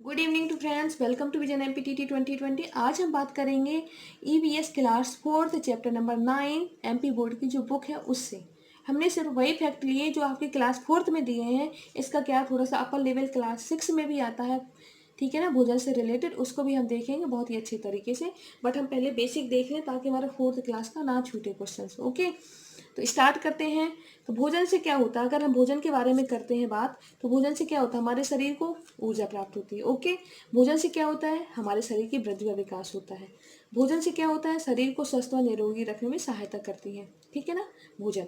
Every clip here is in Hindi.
Good evening to friends, welcome to vision MPTT 2020। आज हम बात करेंगे EVS class fourth chapter number 9 MP board की जो बुक है उससे। हमने सिर्फ वही फैक्ट लिए जो आपके क्लास फोर्थ में दिए हैं। इसका क्या थोड़ा सा अपर लेवल क्लास 6 में भी आता है, ठीक है ना, भोजन से रिलेटेड, उसको भी हम देखेंगे बहुत ही अच्छे तरीके से। बट हम पहले बेसिक देख लें ताकि हमारा फोर्थ क्लास का ना छूटे क्वेश्चन। ओके, तो स्टार्ट करते हैं। तो भोजन से क्या होता है, अगर हम भोजन के बारे में करते हैं बात, तो भोजन से क्या होता है, हमारे शरीर को ऊर्जा प्राप्त होती है। ओके, भोजन से क्या होता है, हमारे शरीर की वृद्धि व विकास होता है। भोजन से क्या होता है, शरीर को स्वस्थ व निरोगी रखने में सहायता करती है, ठीक है ना। भोजन,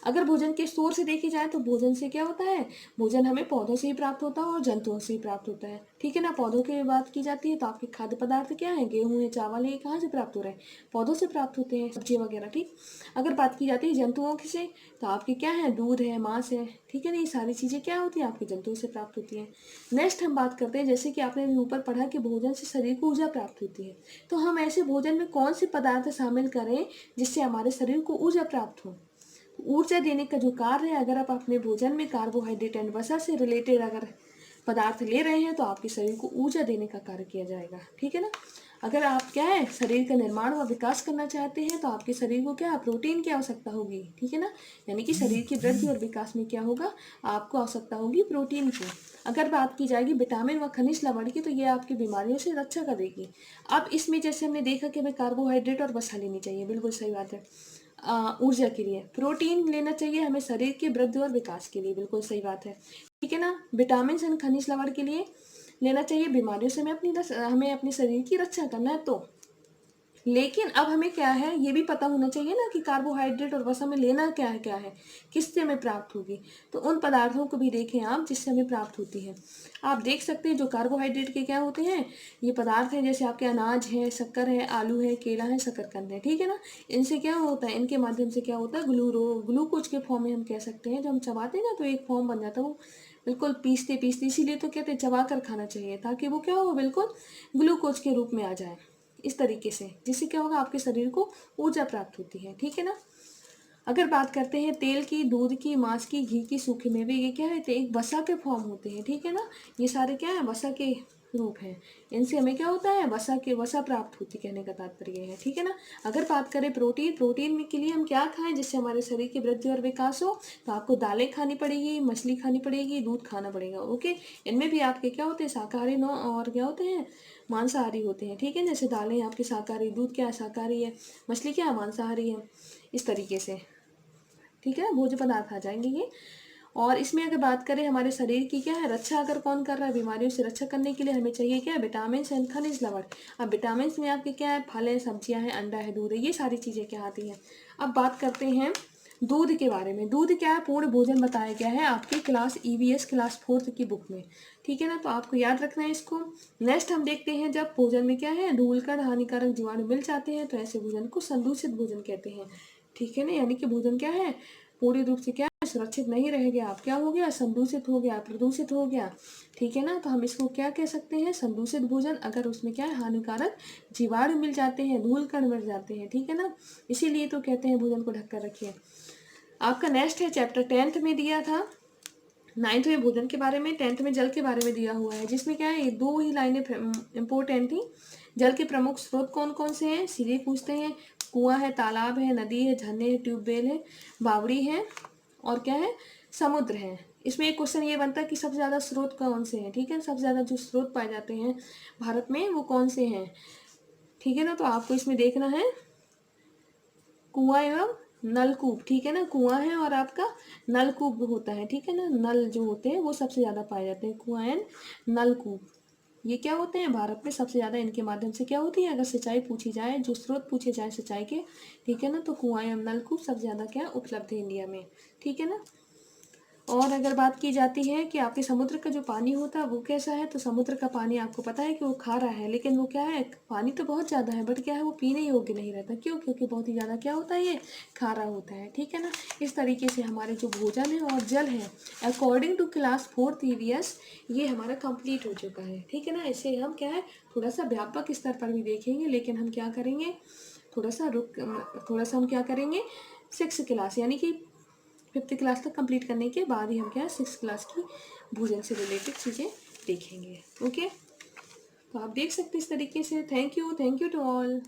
अगर भोजन के स्रोत से देखी जाए तो भोजन से क्या होता है, भोजन हमें पौधों से ही प्राप्त होता है और जंतुओं से ही प्राप्त होता है, ठीक है ना। पौधों की बात की जाती है तो आपके खाद्य पदार्थ क्या है, गेहूं है, चावल है, ये कहाँ से प्राप्त हो रहे हैं, पौधों से प्राप्त होते हैं, सब्जी वगैरह, ठीक। अगर बात की जाती है जंतुओं की से, तो आपके क्या है, दूध है, मांस है, ठीक है ना। ये सारी चीज़ें क्या होती है, आपके जंतुओं से प्राप्त होती हैं। नेक्स्ट हम बात करते हैं, जैसे कि आपने अभी ऊपर पढ़ा कि भोजन से शरीर को ऊर्जा प्राप्त होती है, तो हम ऐसे भोजन में कौन से पदार्थ शामिल करें जिससे हमारे शरीर को ऊर्जा प्राप्त हो। ऊर्जा देने का जो कार्य है, अगर आप अपने भोजन में कार्बोहाइड्रेट एंड वसा से रिलेटेड अगर पदार्थ ले रहे हैं तो आपके शरीर को ऊर्जा देने का कार्य किया जाएगा, ठीक है ना। अगर आप क्या है, शरीर का निर्माण व विकास करना चाहते हैं तो आपके शरीर को क्या है, प्रोटीन की आवश्यकता होगी, ठीक है ना। यानी कि शरीर की वृद्धि और विकास में क्या होगा, आपको आवश्यकता होगी प्रोटीन की। अगर बात की जाएगी विटामिन व खनिज लवण की, तो ये आपकी बीमारियों से रक्षा करेगी। अब इसमें जैसे हमने देखा कि हमें कार्बोहाइड्रेट और वसा लेनी चाहिए, बिल्कुल सही बात है। ऊर्जा के लिए प्रोटीन लेना चाहिए हमें शरीर के वृद्धि और विकास के लिए, बिल्कुल सही बात है, ठीक है ना। विटामिन एंड खनिज लवण के लिए लेना चाहिए, बीमारियों से हमें अपने शरीर की रक्षा करना है तो। लेकिन अब हमें क्या है, ये भी पता होना चाहिए ना कि कार्बोहाइड्रेट और वसा में लेना क्या है, किससे हमें प्राप्त होगी। तो उन पदार्थों को भी देखें आप जिससे हमें प्राप्त होती है। आप देख सकते हैं जो कार्बोहाइड्रेट के क्या होते हैं, ये पदार्थ हैं, जैसे आपके अनाज है, शक्कर है, आलू है, केला है, शकरकंद है, ठीक है ना। इनसे क्या होता है, इनके माध्यम से क्या होता है, ग्लूकोज के फॉर्म में हम कह सकते हैं, जो हम चबाते हैं ना तो एक फॉर्म बन जाता है वो, बिल्कुल पीसते पीसते, इसीलिए तो कहते हैं चबा कर खाना चाहिए, ताकि वो क्या हो, बिल्कुल ग्लूकोज के रूप में आ जाए इस तरीके से, जिससे क्या होगा, आपके शरीर को ऊर्जा प्राप्त होती है, ठीक है ना। अगर बात करते हैं तेल की, दूध की, मांस की, घी की, सूखे मेवे, ये क्या है, तो एक वसा के फॉर्म होते हैं, ठीक है ना। ये सारे क्या है, वसा के रूप हैं। इनसे हमें क्या होता है, वसा प्राप्त होती, कहने का तात्पर्य है, ठीक है ना। अगर बात करें प्रोटीन में के लिए हम क्या खाएं जिससे हमारे शरीर की वृद्धि और विकास हो, तो आपको दालें खानी पड़ेगी, मछली खानी पड़ेगी, दूध खाना पड़ेगा। ओके, इनमें भी आपके क्या होते हैं, शाकाहारी नो और क्या होते हैं, मांसाहारी होते हैं, ठीक है। जैसे दालें आपकी शाकाहारी, दूध क्या है, शाकाहारी है, मछली क्या है, मांसाहारी है, इस तरीके से, ठीक है। भोज्य पदार्थ आ जाएंगे ये। और इसमें अगर बात करें हमारे शरीर की क्या है, रक्षा अगर कौन कर रहा है, बीमारियों से रक्षा करने के लिए हमें चाहिए क्या, विटामिन एंड खनिज लवण। अब विटामिन में आपके क्या है, फल है, सब्जियां हैं, अंडा है, दूध है, ये सारी चीजें क्या आती हैं। अब बात करते हैं दूध के बारे में। दूध क्या है, पूर्ण भोजन बताया गया है आपकी क्लास ईवीएस क्लास फोर्थ की बुक में, ठीक है ना, तो आपको याद रखना है इसको। नेक्स्ट हम देखते हैं, जब भोजन में क्या है, धूल कण हानिकारक जीवाणु मिल जाते हैं तो ऐसे भोजन को संदूषित भोजन कहते हैं, ठीक है ना। यानी कि भोजन क्या है, पूरी रूप से क्या है, सुरक्षित नहीं रह गया, आप क्या हो गया, संदूषित हो गया, प्रदूषित हो गया, ठीक है ना। तो हम इसको क्या कह सकते हैं, संदूषित भोजन, अगर उसमें क्या है, हानिकारक जीवाणु मिल जाते हैं, धूल कण मिल जाते हैं, ठीक है ना। इसीलिए तो कहते हैं भोजन को ढक कर रखिए। आपका नेक्स्ट है चैप्टर 10th में दिया था, 9th में भोजन के बारे में, 10th में जल के बारे में दिया हुआ है, जिसमें क्या है, दो ही लाइनें इंपॉर्टेंट थी। जल के प्रमुख स्रोत कौन कौन से हैं, सीधे पूछते हैं, कुआं है, तालाब है, नदी है, झरने है, ट्यूबवेल है, बावड़ी है, और क्या है, समुद्र है। इसमें एक क्वेश्चन ये बनता है कि सबसे ज़्यादा स्रोत कौन से हैं, ठीक है, सबसे ज़्यादा जो स्रोत पाए जाते हैं भारत में वो कौन से हैं, ठीक है ना। तो आपको इसमें देखना है कुआं एवं नलकूप, ठीक है ना, कुआं है और आपका नलकूप होता है, ठीक है ना। नल जो होते हैं वो सबसे ज्यादा पाए जाते हैं, कुआं एंड नलकूप, ये क्या होते हैं, भारत में सबसे ज्यादा इनके माध्यम से क्या होती है, अगर सिंचाई पूछी जाए, जो स्रोत पूछे जाए सिंचाई के, ठीक है ना, तो कुआं एवं नलकूप सबसे ज्यादा क्या उपलब्ध है इंडिया में, ठीक है ना। और अगर बात की जाती है कि आपके समुद्र का जो पानी होता है वो कैसा है, तो समुद्र का पानी आपको पता है कि वो खारा है, लेकिन वो क्या है, पानी तो बहुत ज़्यादा है, बट क्या है, वो पीने योग्य नहीं रहता, क्यों, क्योंकि बहुत ही ज़्यादा क्या होता है, ये खारा होता है, ठीक है ना। इस तरीके से हमारे जो भोजन है और जल है, according to class fourth EVS, ये हमारा कंप्लीट हो चुका है, ठीक है ना। इसे हम क्या है, थोड़ा सा व्यापक स्तर पर भी देखेंगे, लेकिन हम क्या करेंगे, थोड़ा सा हम क्या करेंगे, 6th क्लास यानी कि 5th क्लास तक कंप्लीट करने के बाद ही हम क्या है, 6th क्लास की भोजन से रिलेटेड चीज़ें देखेंगे। ओके, तो आप देख सकते हैं इस तरीके से। Thank you to all.